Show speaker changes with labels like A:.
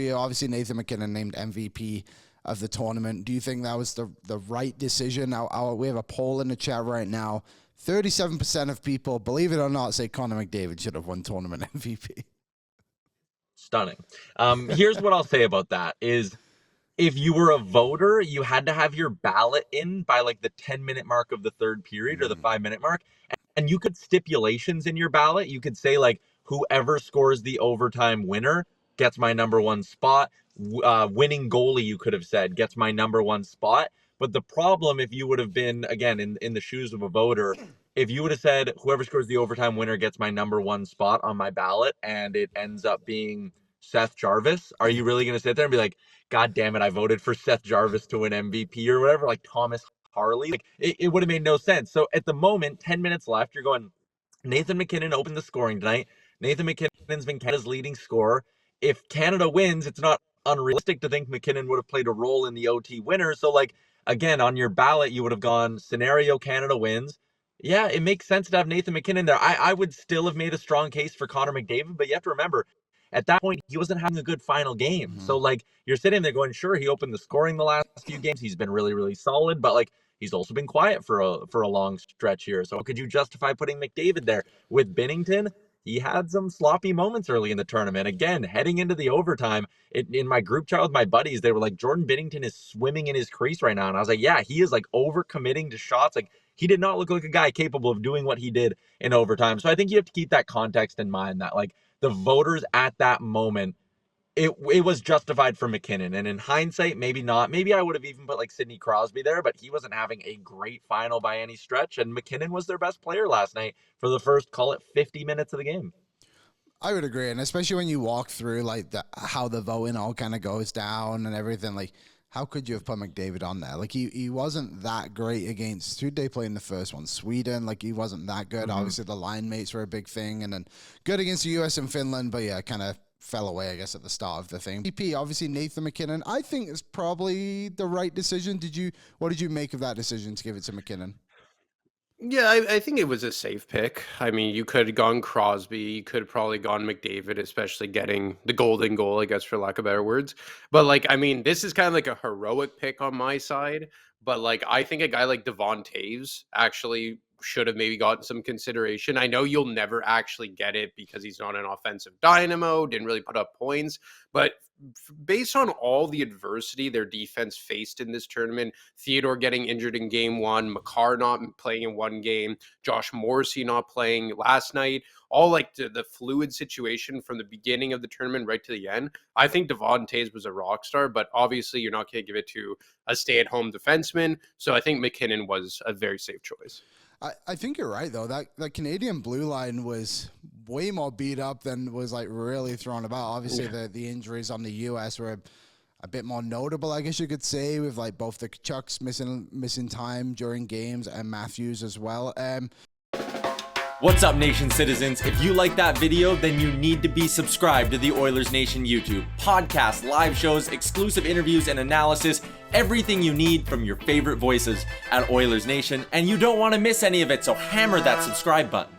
A: you. Obviously, Nathan MacKinnon named MVP of the tournament. Do you think that was the right decision? We have a poll in the chat right now. 37% of people, believe it or not, say Connor McDavid should have won tournament MVP.
B: Stunning. Here's what I'll say about that is, if you were a voter, you had to have your ballot in by like the 10-minute mark of the third period or the 5-minute mark. And you could stipulations in your ballot. You could say like, whoever scores the overtime winner gets my number one spot. Winning goalie, you could have said, gets my number one spot. But the problem, if you would have been, again, in the shoes of a voter, if you would have said, whoever scores the overtime winner gets my number one spot on my ballot, and it ends up being Seth Jarvis, are you really going to sit there and be like, God damn it, I voted for Seth Jarvis to win MVP or whatever, like Thomas Harley? Like, it would have made no sense. So at the moment, 10 minutes left, you're going, Nathan MacKinnon opened the scoring tonight. Nathan MacKinnon's been Canada's leading scorer. If Canada wins, it's not unrealistic to think MacKinnon would have played a role in the OT winner. So, like, again, on your ballot, you would have gone, scenario Canada wins. Yeah, it makes sense to have Nathan MacKinnon there. I would still have made a strong case for Connor McDavid, but you have to remember, at that point, he wasn't having a good final game. So, like, you're sitting there going, sure, he opened the scoring the last few games. He's been really, really solid, but, like, he's also been quiet for a long stretch here. So could you justify putting McDavid there? With Binnington, he had some sloppy moments early in the tournament. Again, heading into the overtime, in my group chat with my buddies, they were like, Jordan Binnington is swimming in his crease right now. And I was like, yeah, he is, like, overcommitting to shots. Like, he did not look like a guy capable of doing what he did in overtime. So I think you have to keep that context in mind, that, like, the voters at that moment, it was justified for MacKinnon. And in hindsight, maybe not. Maybe I would have even put like Sidney Crosby there, but he wasn't having a great final by any stretch. And MacKinnon was their best player last night for the first, call it 50 minutes of the game.
A: I would agree. And especially when you walk through like how the voting all kind of goes down and everything, like, how could you have put McDavid on there? Like, he wasn't that great against, who'd they play in the first one? Sweden. Like, he wasn't that good. Obviously, the line mates were a big thing. And then good against the U.S. and Finland. But, yeah, kind of fell away, I guess, at the start of the thing. PP, obviously, Nathan MacKinnon, I think is probably the right decision. What did you make of that decision to give it to MacKinnon?
C: Yeah, I think it was a safe pick. I mean, you could have gone Crosby, you could have probably gone McDavid, especially getting the golden goal, I guess, for lack of better words. But, like, I mean, this is kind of like a heroic pick on my side. But, like, I think a guy like Devon Toews actually should have maybe gotten some consideration. I know you'll never actually get it because he's not an offensive dynamo, didn't really put up points. But based on all the adversity their defense faced in this tournament, Theodore getting injured in game one, Makar not playing in one game, Josh Morrissey not playing last night, all like the fluid situation from the beginning of the tournament right to the end, I think Devon Toews was a rock star, but obviously you're not going to give it to a stay-at-home defenseman. So I think MacKinnon was a very safe choice.
A: I think you're right, though. That Canadian blue line was way more beat up than was, like, really thrown about. Obviously, the injuries on the U.S. were a bit more notable, I guess you could say, with, like, both the Chucks missing time during games and Matthews as well.
D: What's up, Nation citizens? If you like that video, then you need to be subscribed to the Oilers Nation YouTube. Podcasts, live shows, exclusive interviews, and analysis. Everything you need from your favorite voices at Oilers Nation. And you don't want to miss any of it, so hammer that subscribe button.